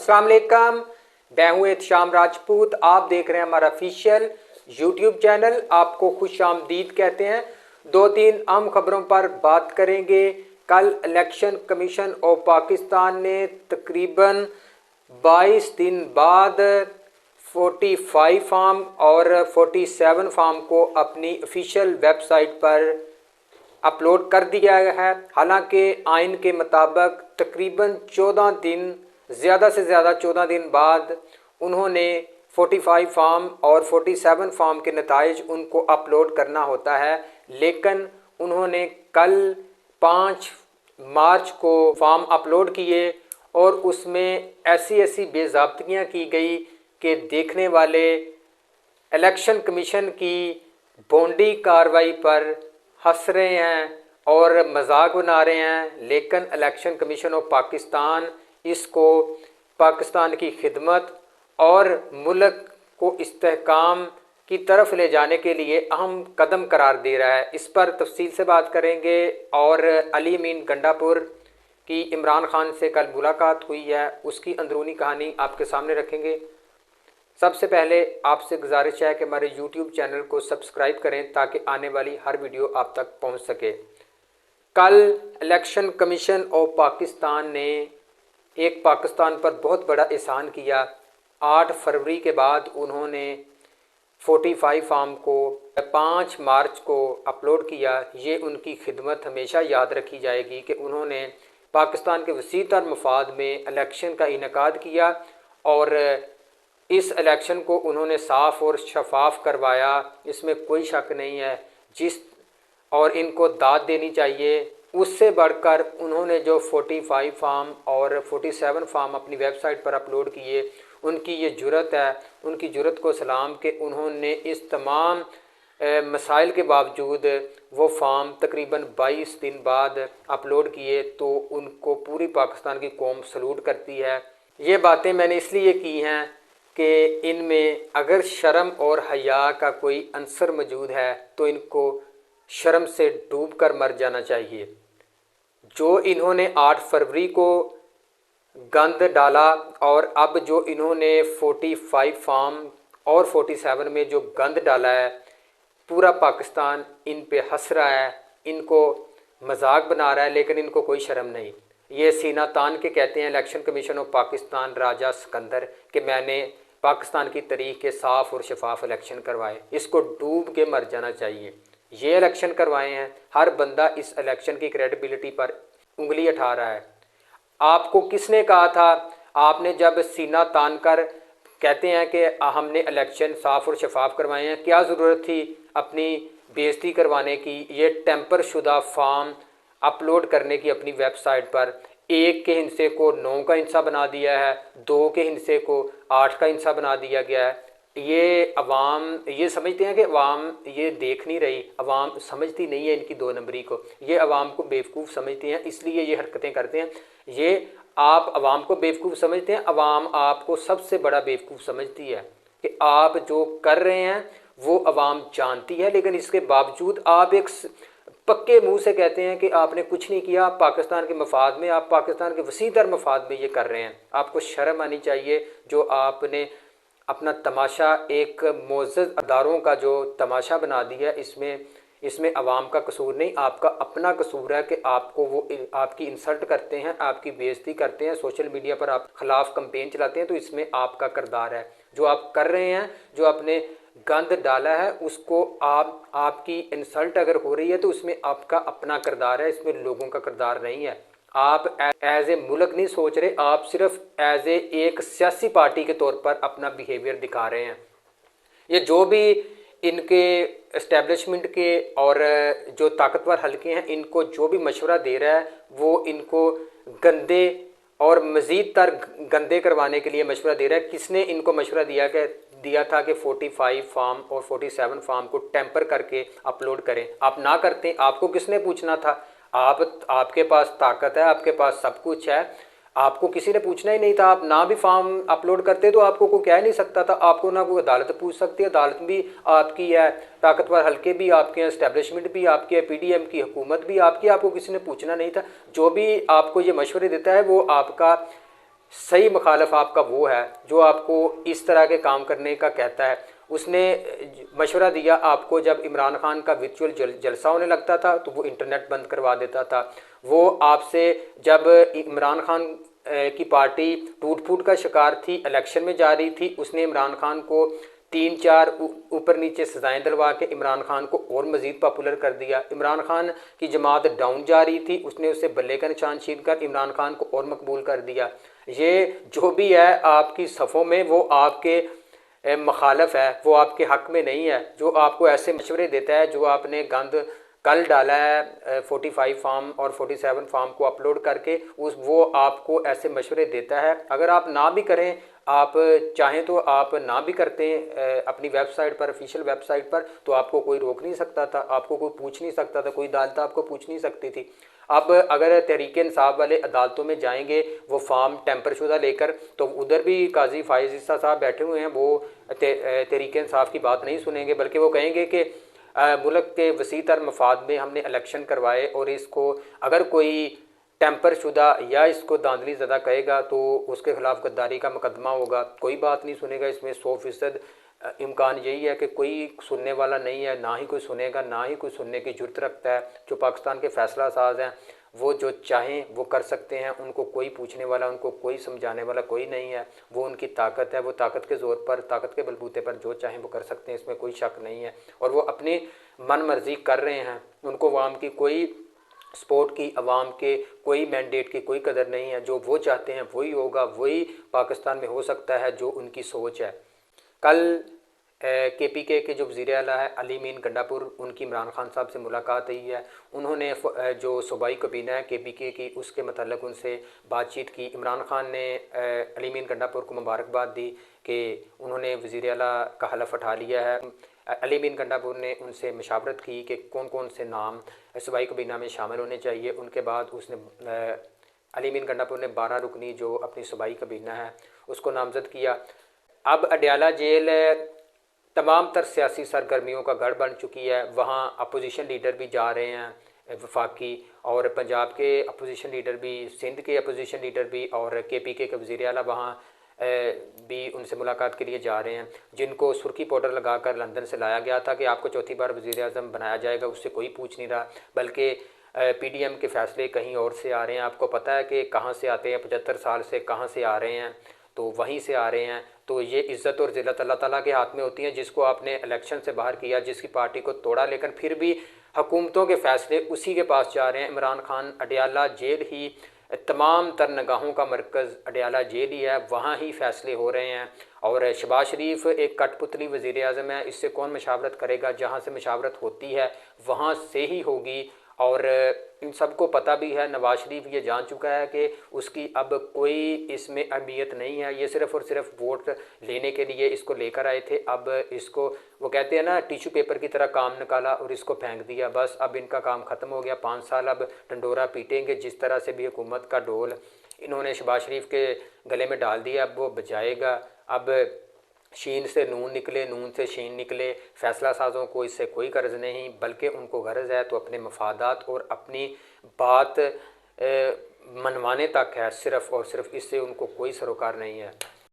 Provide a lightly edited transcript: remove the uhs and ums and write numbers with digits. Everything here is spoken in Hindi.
अस्सलाम वालेकुम, मैं हूँ एहतशाम राजपूत। आप देख रहे हैं हमारा ऑफिशियल यूट्यूब चैनल। आपको खुश आमदीद कहते हैं। दो तीन अहम खबरों पर बात करेंगे। कल इलेक्शन कमीशन ऑफ पाकिस्तान ने तकरीबन 22 दिन बाद 45 फार्म और 47 फार्म को अपनी ऑफिशियल वेबसाइट पर अपलोड कर दिया है। हालांकि आइन के मुताबिक तकरीबन 14 दिन, ज़्यादा से ज़्यादा 14 दिन बाद उन्होंने 45 फार्म और 47 फार्म के नताइज उनको अपलोड करना होता है। लेकिन उन्होंने कल 5 मार्च को फार्म अपलोड किए और उसमें ऐसी बेज़ाब्तियाँ की गई कि देखने वाले इलेक्शन कमीशन की भोंडी कार्रवाई पर हंस रहे हैं और मजाक बना रहे हैं। लेकिन इलेक्शन कमीशन ऑफ पाकिस्तान इसको पाकिस्तान की खिदमत और मुल्क को इस्तेहकाम की तरफ ले जाने के लिए अहम कदम करार दे रहा है। इस पर तफसील से बात करेंगे। और अली अमीन गंडापुर की इमरान खान से कल मुलाकात हुई है, उसकी अंदरूनी कहानी आपके सामने रखेंगे। सबसे पहले आपसे गुजारिश है कि हमारे YouTube चैनल को सब्सक्राइब करें ताकि आने वाली हर वीडियो आप तक पहुंच सके। कल इलेक्शन कमीशन ऑफ पाकिस्तान ने एक पाकिस्तान पर बहुत बड़ा एहसान किया। 8 फरवरी के बाद उन्होंने 45 फार्म को 5 मार्च को अपलोड किया। ये उनकी खिदमत हमेशा याद रखी जाएगी कि उन्होंने पाकिस्तान के वसीतर मफाद में इलेक्शन का इनेकाद किया और इस इलेक्शन को उन्होंने साफ़ और शफाफ करवाया, इसमें कोई शक नहीं है। और इनको दाद देनी चाहिए। उससे बढ़कर उन्होंने जो 45 फार्म और 47 फार्म अपनी वेबसाइट पर अपलोड किए, उनकी ये जुर्रत है, उनकी जुर्रत को सलाम कि उन्होंने इस तमाम मसाइल के बावजूद वो फार्म तकरीबन 22 दिन बाद अपलोड किए, तो उनको पूरी पाकिस्तान की कौम सलूट करती है। ये बातें मैंने इसलिए की हैं कि इनमें अगर शर्म और हया का कोई अंसर मौजूद है तो इनको शर्म से डूब कर मर जाना चाहिए। जो इन्होंने 8 फरवरी को गंद डाला और अब जो इन्होंने 45 फार्म और 47 में जो गंद डाला है, पूरा पाकिस्तान इन पे हंस रहा है, इनको मजाक बना रहा है, लेकिन इनको कोई शर्म नहीं। ये सीना तान के कहते हैं इलेक्शन कमीशन ऑफ पाकिस्तान राजा सिकंदर कि मैंने पाकिस्तान की तारीख के साफ़ और शफाफ इलेक्शन करवाए। इसको डूब के मर जाना चाहिए। ये इलेक्शन करवाए हैं। हर बंदा इस इलेक्शन की क्रेडिबिलिटी पर उंगली उठा रहा है। आपको किसने कहा था? आपने जब सीना तान कर कहते हैं कि हमने इलेक्शन साफ़ और शफाफ करवाए हैं, क्या ज़रूरत थी अपनी बेइज्जती करवाने की? ये टेम्पर शुदा फार्म अपलोड करने की अपनी वेबसाइट पर 1 के हिस्से को 9 का हिस्सा बना दिया है, 2 के हिस्से को 8 का हिस्सा बना दिया गया है। ये अवाम ये समझते हैं कि अवाम ये देख नहीं रही, अवाम समझती नहीं है इनकी 2 नंबरी को। ये अवाम को बेवकूफ़ समझते हैं, इसलिए ये हरकतें करते हैं। ये आप अवाम को बेवकूफ़ समझते हैं, अवाम आपको सबसे बड़ा बेवकूफ़ समझती है कि आप जो कर रहे हैं वो अवाम जानती है, लेकिन इसके बावजूद आप एक पक्के मुंह से कहते हैं कि आपने कुछ नहीं किया। पाकिस्तान के मफाद में, आप पाकिस्तान के वसीतर मफाद में ये कर रहे हैं। आपको शर्म आनी चाहिए जो आपने अपना तमाशा एक मोअज़्ज़ज़ अदारों का जो तमाशा बना दिया। इसमें अवाम का कसूर नहीं, आपका अपना कसूर है कि आपको वो आपकी इंसल्ट करते हैं, आपकी बेइज्जती करते हैं, सोशल मीडिया पर आप खिलाफ कंपेन चलाते हैं, तो इसमें आपका किरदार है। जो आप कर रहे हैं, जो आपने गंद डाला है, उसको आपकी इंसल्ट अगर हो रही है तो उसमें आपका अपना किरदार है, इसमें लोगों का किरदार नहीं है। आप एज ए मुल्क नहीं सोच रहे, आप सिर्फ एज ए एक सियासी पार्टी के तौर पर अपना बिहेवियर दिखा रहे हैं। ये जो भी इनके इस्टेब्लिशमेंट के और जो ताकतवर हल्के हैं, इनको जो भी मशवरा दे रहा है वो इनको गंदे और मज़ीद तर गंदे करवाने के लिए मशवरा दे रहा है। किसने इनको मशवरा दिया था कि 45 फार्म और 47 फार्म को टेम्पर करके अपलोड करें? आप ना करते, आपको किसने पूछना था? आपके पास ताकत है, आपके पास सब कुछ है, आपको किसी ने पूछना ही नहीं था। आप ना भी फार्म अपलोड करते तो आपको कोई कह नहीं सकता था, आपको ना कोई अदालत पूछ सकती है। अदालत भी आपकी है, ताकतवर हल्के भी आपके हैं, इस्टेब्लिशमेंट भी आपकी है, PDM की हुकूमत भी आपकी, आपको किसी ने पूछना नहीं था। जो भी आपको ये मशवरे देता है वो आपका सही मुखालफ आपका वो है जो आपको इस तरह के काम करने का कहता है। उसने मशवरा दिया आपको, जब इमरान खान का वर्चुअल जलसा होने लगता था तो वो इंटरनेट बंद करवा देता था। वो आपसे जब इमरान खान की पार्टी टूट फूट का शिकार थी, इलेक्शन में जा रही थी, उसने इमरान खान को 3-4 ऊपर नीचे सजाएं दिलवा के इमरान खान को और मज़ीद पॉपुलर कर दिया। इमरान खान की जमात डाउन जा रही थी, उसने उससे बल्ले का निशान छीन कर इमरान खान को और मकबूल कर दिया। ये जो भी है आपकी सफ़ों में, वो आपके मुखालफ है, वो आपके हक़ में नहीं है। जो आपको ऐसे मशवरे देता है, जो आपने गंद कल डाला है 45 फार्म और 47 फार्म को अपलोड करके, वो आपको ऐसे मशवरे देता है। अगर आप ना भी करें, आप चाहें तो आप ना भी करते हैं अपनी वेबसाइट पर, ऑफिशियल वेबसाइट पर, तो आपको कोई रोक नहीं सकता था, आपको कोई पूछ नहीं सकता था, कोई अदालत आपको पूछ नहीं सकती थी। अब अगर तहरीक इंसाफ वाले अदालतों में जाएंगे वो फार्म टेम्पर शुदा लेकर, तो उधर भी काजी फाइज ईसा साहब बैठे हुए हैं, वो तहरीक इंसाफ की बात नहीं सुनेंगे, बल्कि वो कहेंगे कि मुल्क के वसी तर मफाद में हमने इलेक्शन करवाए और इसको अगर कोई टेम्पर शुदा या इसको धांधली ज़्यादा कहेगा तो उसके खिलाफ गद्दारी का मुकदमा होगा। कोई बात नहीं सुनेगा, इसमें 100% इम्कान यही है कि कोई सुनने वाला नहीं है, ना ही कोई सुनेगा, ना ही कोई सुनने की जुर्त रखता है। जो पाकिस्तान के फैसला साज हैं वो जो चाहें वो कर सकते हैं, उनको कोई पूछने वाला, उनको कोई समझाने वाला कोई नहीं है। वो उनकी ताकत है, वो ताकत के ज़ोर पर, ताकत के बलबूते पर जो चाहें वो कर सकते हैं, इसमें कोई शक नहीं है। और वो अपनी मन मर्जी कर रहे हैं, उनको अवाम की कोई सपोर्ट की, अवाम के कोई मैंडेट की कोई कदर नहीं है। जो वो चाहते हैं वही होगा, वही पाकिस्तान में हो सकता है जो उनकी सोच है। कल KPK के जो वज़ीर आला है अली मीन गंडापुर, उनकी इमरान खान साहब से मुलाकात हुई है। उन्होंने जो सूबाई काबीना है KPK की, उसके मतलब उनसे बातचीत की। इमरान खान ने अली मीन गंडापुर को मुबारकबाद दी कि उन्होंने वज़ीर आला का हलफ उठा लिया है। अली मीन गंडापुर ने उनसे मशावरत की कि कौन कौन से नाम सूबाई काबीना में शामिल होने चाहिए। उनके बाद उसने अली मीन गंडापुर ने 12 रुकनी जो अपनी सूबाई काबीना है उसको नामज़द किया। अब अडयाला जेल तमाम तर सियासी सरगर्मियों का गढ़ बन चुकी है। वहाँ अपोजिशन लीडर भी जा रहे हैं वफाकी, और पंजाब के अपोजिशन लीडर भी, सिंध के अपोजिशन लीडर भी, और KPK के वज़ीर आला वहाँ भी उनसे मुलाकात के लिए जा रहे हैं। जिनको सुर्खी पाउडर लगाकर लंदन से लाया गया था कि आपको चौथी बार वज़ीर आज़म बनाया जाएगा, उससे कोई पूछ नहीं रहा, बल्कि PDM के फ़ैसले कहीं और से आ रहे हैं। आपको पता है कि कहाँ से आते हैं, 75 साल से कहाँ से आ रहे हैं, तो वहीं से आ रहे हैं। तो ये इज़्ज़त और ज़िल्लत अल्लाह ताला के हाथ में होती है। जिसको आपने इलेक्शन से बाहर किया, जिसकी पार्टी को तोड़ा, लेकिन फिर भी हुकूमतों के फ़ैसले उसी के पास जा रहे हैं। इमरान खान, अडयाला जेल ही तमाम तर निगाहों का मरकज़ अडयाला जेल ही है, वहाँ ही फ़ैसले हो रहे हैं। और शहबाज शरीफ एक कठपुतली वज़ीर आज़म है, इससे कौन मशावरत करेगा? जहाँ से मशावरत होती है वहाँ से ही होगी। और इन सबको पता भी है, नवाज शरीफ ये जान चुका है कि उसकी अब कोई इसमें अहमियत नहीं है। ये सिर्फ़ और सिर्फ वोट लेने के लिए इसको लेकर आए थे। अब इसको वो कहते हैं ना, टिश्यू पेपर की तरह काम निकाला और इसको फेंक दिया, बस अब इनका काम ख़त्म हो गया। 5 साल अब डंडोरा पीटेंगे, जिस तरह से भी हुकूमत का डोल इन्होंने शहबाज शरीफ के गले में डाल दिया, अब वो बजाएगा। अब शीन से नून निकले, नून से शीन निकले। फ़ैसला साज़ों को इससे कोई गर्ज़ नहीं, बल्कि उनको गर्ज़ है तो अपने मफादात और अपनी बात मनवाने तक है, सिर्फ़ और सिर्फ, इससे उनको कोई सरोकार नहीं है।